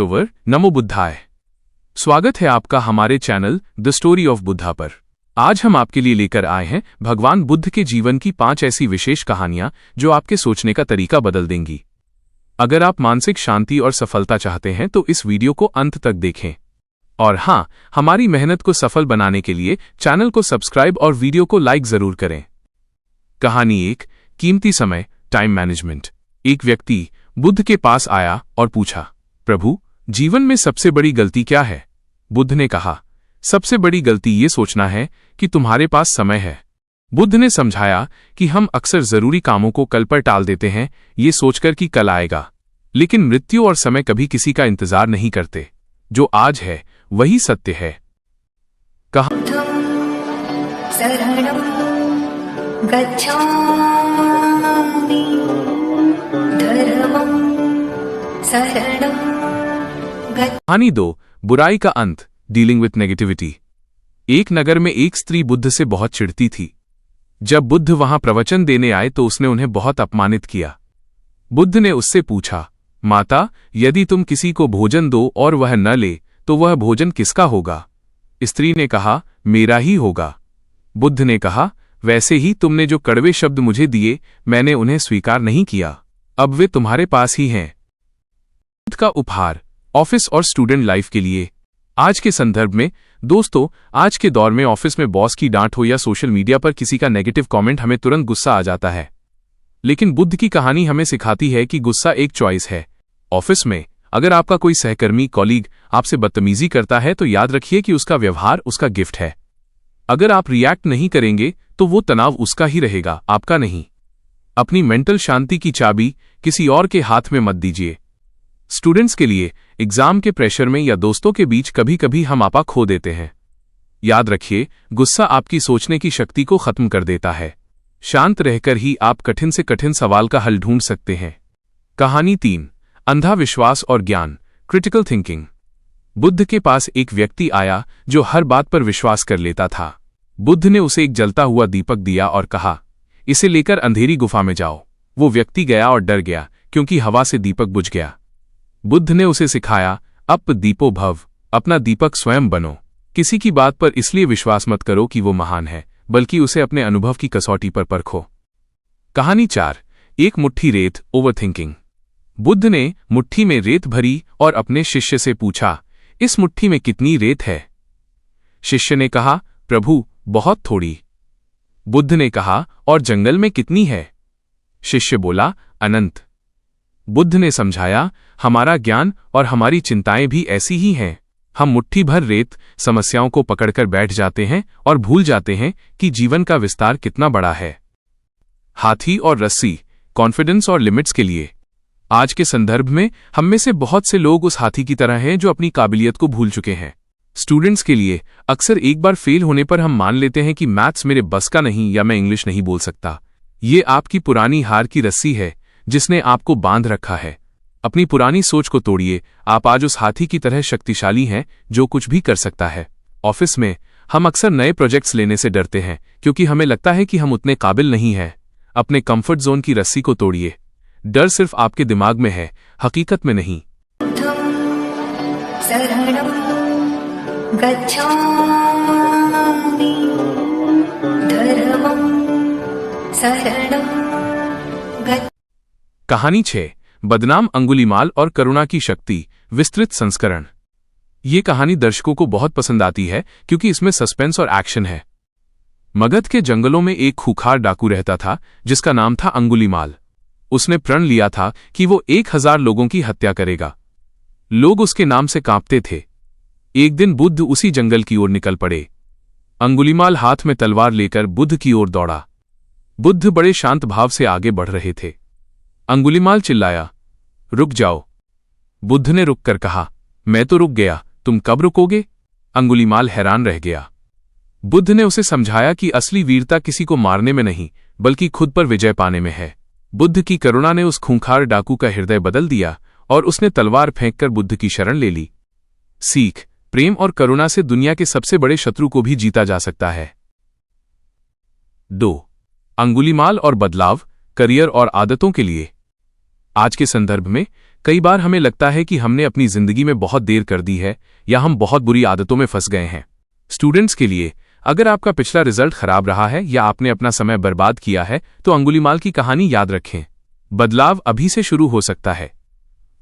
भक्तोवर नमो बुद्धाय। स्वागत है आपका हमारे channel the story of Buddha पर। आज हम आपके लिए लेकर आए हैं भगवान बुद्ध के जीवन की 5 ऐसी विशेष कहानियां जो आपके सोचने का तरीका बदल देंगी। अगर आप मानसिक शांति और सफलता चाहते हैं तो इस वीडियो को अंत तक देखें। और हाँ, हमारी मेहनत को सफल बनाने के लिए चैनल को सब्सक्राइब और वीडियो को लाइक जरूर करें। कहानी 1, कीमती समय, टाइम मैनेजमेंट। एक व्यक्ति बुद्ध के पास आया और पूछा, प्रभु, जीवन में सबसे बड़ी गलती क्या है? बुद्ध ने कहा, सबसे बड़ी गलती ये सोचना है कि तुम्हारे पास समय है। बुद्ध ने समझाया कि हम अक्सर जरूरी कामों को कल पर टाल देते हैं, ये सोचकर कि कल आएगा। लेकिन मृत्यु और समय कभी किसी का इंतजार नहीं करते। जो आज है वही सत्य है। कहानी 2, बुराई का अंत, डीलिंग विथ नेगेटिविटी। एक नगर में एक स्त्री बुद्ध से बहुत चिढ़ती थी। जब बुद्ध वहां प्रवचन देने आए तो उसने उन्हें बहुत अपमानित किया। बुद्ध ने उससे पूछा, माता, यदि तुम किसी को भोजन दो और वह न ले तो वह भोजन किसका होगा? स्त्री ने कहा, मेरा ही होगा। बुद्ध ने कहा, वैसे ही तुमने जो कड़वे शब्द मुझे दिए, मैंने उन्हें स्वीकार नहीं किया। अब वे तुम्हारे पास ही हैं। बुद्ध का उपहार, ऑफिस और स्टूडेंट लाइफ के लिए। आज के संदर्भ में दोस्तों, आज के दौर में ऑफिस में बॉस की डांट हो या सोशल मीडिया पर किसी का नेगेटिव कमेंट, हमें तुरंत गुस्सा आ जाता है। लेकिन बुद्ध की कहानी हमें सिखाती है कि गुस्सा एक चॉइस है। ऑफिस में अगर आपका कोई सहकर्मी, कॉलीग आपसे बदतमीजी करता है तो याद रखिए कि उसका व्यवहार उसका गिफ्ट है। अगर आप रिएक्ट नहीं करेंगे तो वो तनाव उसका ही रहेगा, आपका नहीं। अपनी मेंटल शांति की चाबी किसी और के हाथ में मत दीजिए। स्टूडेंट्स के लिए एग्जाम के प्रेशर में या दोस्तों के बीच कभी कभी हम आपा खो देते हैं। याद रखिए, गुस्सा आपकी सोचने की शक्ति को खत्म कर देता है। शांत रहकर ही आप कठिन से कठिन सवाल का हल ढूंढ सकते हैं। कहानी 3, अंधा विश्वास और ज्ञान, क्रिटिकल थिंकिंग। बुद्ध के पास एक व्यक्ति आया जो हर बात पर विश्वास कर लेता था। बुद्ध ने उसे एक जलता हुआ दीपक दिया और कहा, इसे लेकर अंधेरी गुफा में जाओ। वो व्यक्ति गया और डर गया क्योंकि हवा से दीपक बुझ गया। बुद्ध ने उसे सिखाया, अप दीपो भव, अपना दीपक स्वयं बनो। किसी की बात पर इसलिए विश्वास मत करो कि वो महान है, बल्कि उसे अपने अनुभव की कसौटी पर परखो। कहानी 4, एक मुट्ठी रेत, ओवरथिंकिंग। बुद्ध ने मुट्ठी में रेत भरी और अपने शिष्य से पूछा, इस मुट्ठी में कितनी रेत है? शिष्य ने कहा, प्रभु, बहुत थोड़ी। बुद्ध ने कहा, और जंगल में कितनी है? शिष्य बोला, अनंत। बुद्ध ने समझाया, हमारा ज्ञान और हमारी चिंताएं भी ऐसी ही हैं। हम मुट्ठी भर रेत समस्याओं को पकड़कर बैठ जाते हैं और भूल जाते हैं कि जीवन का विस्तार कितना बड़ा है। हाथी और रस्सी, कॉन्फिडेंस और लिमिट्स के लिए। आज के संदर्भ में हम में से बहुत से लोग उस हाथी की तरह हैं जो अपनी काबिलियत को भूल चुके हैं। स्टूडेंट्स के लिए अक्सर एक बार फेल होने पर हम मान लेते हैं कि मैथ्स मेरे बस का नहीं या मैं इंग्लिश नहीं बोल सकता। ये आपकी पुरानी हार की रस्सी है जिसने आपको बांध रखा है। अपनी पुरानी सोच को तोड़िए। आप आज उस हाथी की तरह शक्तिशाली हैं जो कुछ भी कर सकता है। ऑफिस में हम अक्सर नए प्रोजेक्ट्स लेने से डरते हैं क्योंकि हमें लगता है कि हम उतने काबिल नहीं हैं। अपने कंफर्ट जोन की रस्सी को तोड़िए। डर सिर्फ आपके दिमाग में है, हकीकत में नहीं। कहानी 6, बदनाम अंगुलीमाल और करुणा की शक्ति, विस्तृत संस्करण। ये कहानी दर्शकों को बहुत पसंद आती है क्योंकि इसमें सस्पेंस और एक्शन है। मगध के जंगलों में एक खूंखार डाकू रहता था जिसका नाम था अंगुलीमाल। उसने प्रण लिया था कि वो 1000 लोगों की हत्या करेगा। लोग उसके नाम से कांपते थे। एक दिन बुद्ध उसी जंगल की ओर निकल पड़े। अंगुलीमाल हाथ में तलवार लेकर बुद्ध की ओर दौड़ा। बुद्ध बड़े शांत भाव से आगे बढ़ रहे थे। अंगुलीमाल चिल्लाया, रुक जाओ। बुद्ध ने रुककर कहा, मैं तो रुक गया, तुम कब रुकोगे? अंगुलीमाल हैरान रह गया। बुद्ध ने उसे समझाया कि असली वीरता किसी को मारने में नहीं बल्कि खुद पर विजय पाने में है। बुद्ध की करुणा ने उस खूंखार डाकू का हृदय बदल दिया और उसने तलवार फेंककर बुद्ध की शरण ले ली। सीख, प्रेम और करुणा से दुनिया के सबसे बड़े शत्रु को भी जीता जा सकता है। 2, अंगुलीमाल और बदलाव, करियर और आदतों के लिए। आज के संदर्भ में कई बार हमें लगता है कि हमने अपनी जिंदगी में बहुत देर कर दी है या हम बहुत बुरी आदतों में फंस गए हैं। स्टूडेंट्स के लिए, अगर आपका पिछला रिजल्ट खराब रहा है या आपने अपना समय बर्बाद किया है तो अंगुलीमाल की कहानी याद रखें। बदलाव अभी से शुरू हो सकता है।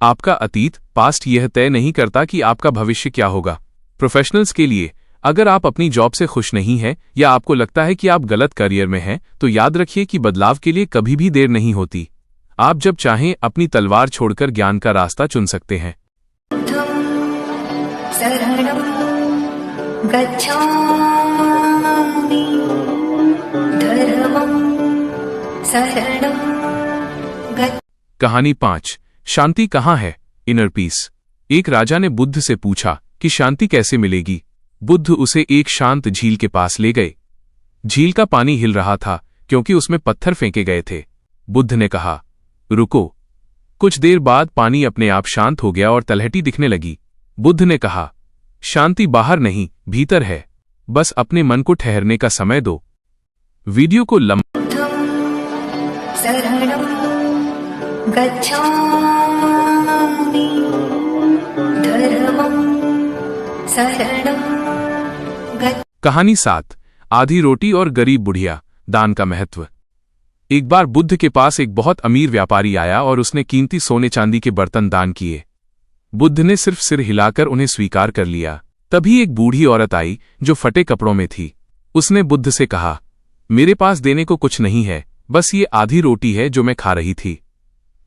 आपका अतीत, पास्ट, यह तय नहीं करता कि आपका भविष्य क्या होगा। प्रोफेशनल्स के लिए, अगर आप अपनी जॉब से खुश नहीं हैं या आपको लगता है कि आप गलत करियर में हैं, तो याद रखिए कि बदलाव के लिए कभी भी देर नहीं होती। आप जब चाहें अपनी तलवार छोड़कर ज्ञान का रास्ता चुन सकते हैं। कहानी 5, शांति कहाँ है? Inner peace. एक राजा ने बुद्ध से पूछा कि शांति कैसे मिलेगी। बुद्ध उसे एक शांत झील के पास ले गए। झील का पानी हिल रहा था क्योंकि उसमें पत्थर फेंके गए थे। बुद्ध ने कहा, रुको। कुछ देर बाद पानी अपने आप शांत हो गया और तलहटी दिखने लगी। बुद्ध ने कहा, शांति बाहर नहीं, भीतर है। बस अपने मन को ठहरने का समय दो। वीडियो को कहानी 7, आधी रोटी और गरीब बुढ़िया, दान का महत्व। एक बार बुद्ध के पास एक बहुत अमीर व्यापारी आया और उसने कीमती सोने चांदी के बर्तन दान किए। बुद्ध ने सिर्फ सिर हिलाकर उन्हें स्वीकार कर लिया। तभी एक बूढ़ी औरत आई जो फटे कपड़ों में थी। उसने बुद्ध से कहा, मेरे पास देने को कुछ नहीं है, बस ये आधी रोटी है जो मैं खा रही थी।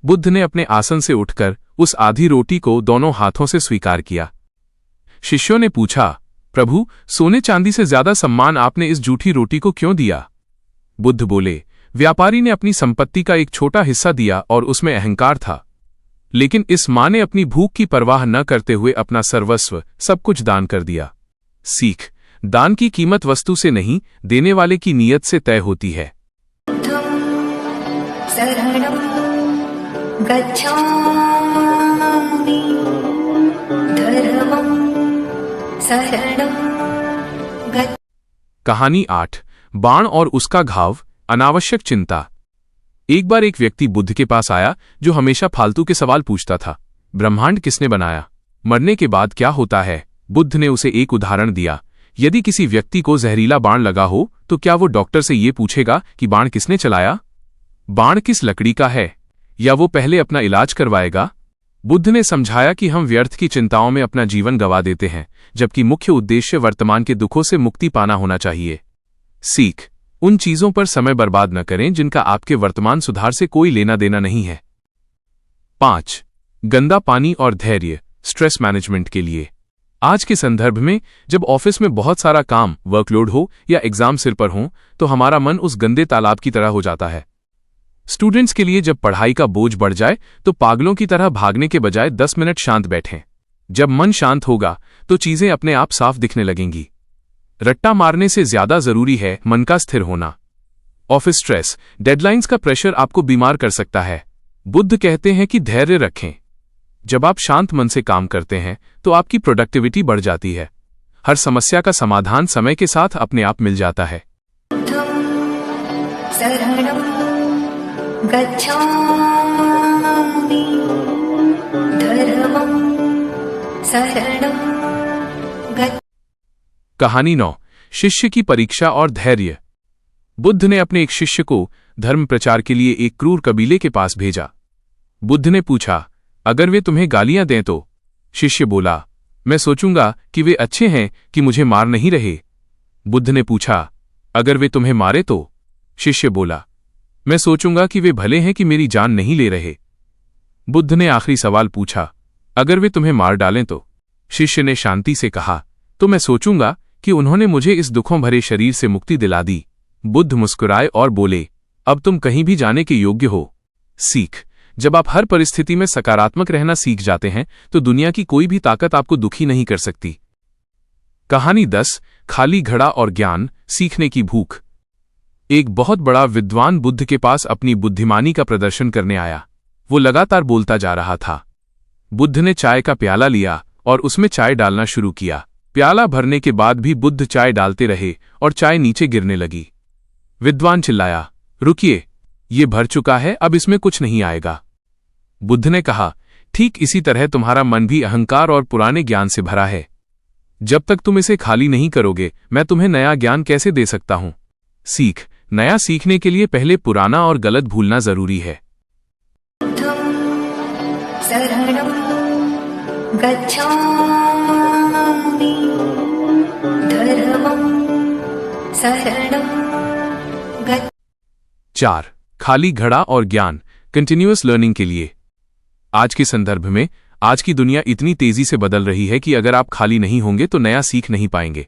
बुद्ध ने अपने आसन से उठकर उस आधी रोटी को दोनों हाथों से स्वीकार किया। शिष्यों ने पूछा, प्रभु, सोने चांदी से ज्यादा सम्मान आपने इस जूठी रोटी को क्यों दिया? बुद्ध बोले, व्यापारी ने अपनी संपत्ति का एक छोटा हिस्सा दिया और उसमें अहंकार था, लेकिन इस मां ने अपनी भूख की परवाह न करते हुए अपना सर्वस्व, सब कुछ दान कर दिया। सीख, दान की कीमत वस्तु से नहीं, देने वाले की नीयत से तय होती है। कहानी 8, बाण और उसका घाव, अनावश्यक चिंता। एक बार एक व्यक्ति बुद्ध के पास आया जो हमेशा फालतू के सवाल पूछता था। ब्रह्मांड किसने बनाया? मरने के बाद क्या होता है? बुद्ध ने उसे एक उदाहरण दिया। यदि किसी व्यक्ति को जहरीला बाण लगा हो तो क्या वो डॉक्टर से ये पूछेगा कि बाण किसने चलाया? बाण किस लकड़ी का है? या वो पहले अपना इलाज करवाएगा? बुद्ध ने समझाया कि हम व्यर्थ की चिंताओं में अपना जीवन गंवा देते हैं, जबकि मुख्य उद्देश्य वर्तमान के दुखों से मुक्ति पाना होना चाहिए। सीख, उन चीजों पर समय बर्बाद न करें जिनका आपके वर्तमान सुधार से कोई लेना देना नहीं है। 5, गंदा पानी और धैर्य, स्ट्रेस मैनेजमेंट के लिए। आज के संदर्भ में जब ऑफिस में बहुत सारा काम, वर्कलोड हो या एग्जाम सिर पर हो तो हमारा मन उस गंदे तालाब की तरह हो जाता है। स्टूडेंट्स के लिए जब पढ़ाई का बोझ बढ़ जाए तो पागलों की तरह भागने के बजाय 10 मिनट शांत बैठें। जब मन शांत होगा तो चीजें अपने आप साफ दिखने लगेंगी। रट्टा मारने से ज्यादा जरूरी है मन का स्थिर होना। ऑफिस स्ट्रेस, डेडलाइंस का प्रेशर आपको बीमार कर सकता है। बुद्ध कहते हैं कि धैर्य रखें। जब आप शांत मन से काम करते हैं तो आपकी प्रोडक्टिविटी बढ़ जाती है। हर समस्या का समाधान समय के साथ अपने आप मिल जाता है। कहानी 9, शिष्य की परीक्षा और धैर्य। बुद्ध ने अपने एक शिष्य को धर्म प्रचार के लिए एक क्रूर कबीले के पास भेजा। बुद्ध ने पूछा, अगर वे तुम्हें गालियां दें तो? शिष्य बोला, मैं सोचूंगा कि वे अच्छे हैं कि मुझे मार नहीं रहे। बुद्ध ने पूछा, अगर वे तुम्हें मारे तो? शिष्य बोला, मैं सोचूंगा कि वे भले हैं कि मेरी जान नहीं ले रहे। बुद्ध ने आखिरी सवाल पूछा, अगर वे तुम्हें मार डालें तो? शिष्य ने शांति से कहा, तो मैं सोचूंगा कि उन्होंने मुझे इस दुखों भरे शरीर से मुक्ति दिला दी। बुद्ध मुस्कुराए और बोले, अब तुम कहीं भी जाने के योग्य हो। सीख, जब आप हर परिस्थिति में सकारात्मक रहना सीख जाते हैं तो दुनिया की कोई भी ताकत आपको दुखी नहीं कर सकती। कहानी 10, खाली घड़ा और ज्ञान, सीखने की भूख। एक बहुत बड़ा विद्वान बुद्ध के पास अपनी बुद्धिमानी का प्रदर्शन करने आया। वो लगातार बोलता जा रहा था। बुद्ध ने चाय का प्याला लिया और उसमें चाय डालना शुरू किया। प्याला भरने के बाद भी बुद्ध चाय डालते रहे और चाय नीचे गिरने लगी। विद्वान चिल्लाया, रुकिए, ये भर चुका है, अब इसमें कुछ नहीं आएगा। बुद्ध ने कहा, ठीक इसी तरह तुम्हारा मन भी अहंकार और पुराने ज्ञान से भरा है। जब तक तुम इसे खाली नहीं करोगे, मैं तुम्हें नया ज्ञान कैसे दे सकता हूं? सीख। नया सीखने के लिए पहले पुराना और गलत भूलना जरूरी है। शरणं गच्छामि धर्मं शरणं गच्छामि। 4. खाली घड़ा और ज्ञान, कंटिन्यूअस लर्निंग के लिए। आज के संदर्भ में आज की दुनिया इतनी तेजी से बदल रही है कि अगर आप खाली नहीं होंगे तो नया सीख नहीं पाएंगे।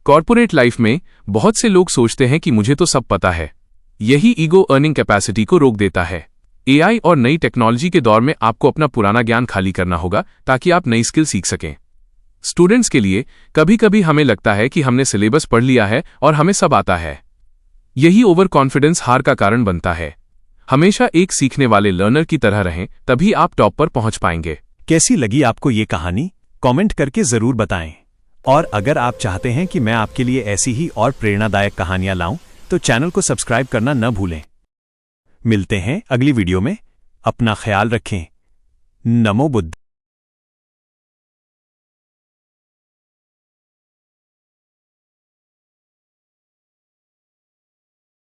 कॉर्पोरेट लाइफ में बहुत से लोग सोचते हैं कि मुझे तो सब पता है। यही ईगो अर्निंग कैपेसिटी को रोक देता है। एआई और नई टेक्नोलॉजी के दौर में आपको अपना पुराना ज्ञान खाली करना होगा ताकि आप नई स्किल सीख सकें। स्टूडेंट्स के लिए कभी कभी हमें लगता है कि हमने सिलेबस पढ़ लिया है और हमें सब आता है। यही ओवर कॉन्फिडेंस हार का कारण बनता है। हमेशा एक सीखने वाले लर्नर की तरह रहें, तभी आप टॉप पर पहुंच पाएंगे। कैसी लगी आपको ये कहानी? कमेंट करके जरूर बताएं। और अगर आप चाहते हैं कि मैं आपके लिए ऐसी ही और प्रेरणादायक कहानियां लाऊं, तो चैनल को सब्सक्राइब करना न भूलें। मिलते हैं अगली वीडियो में। अपना ख्याल रखें। नमो बुद्ध।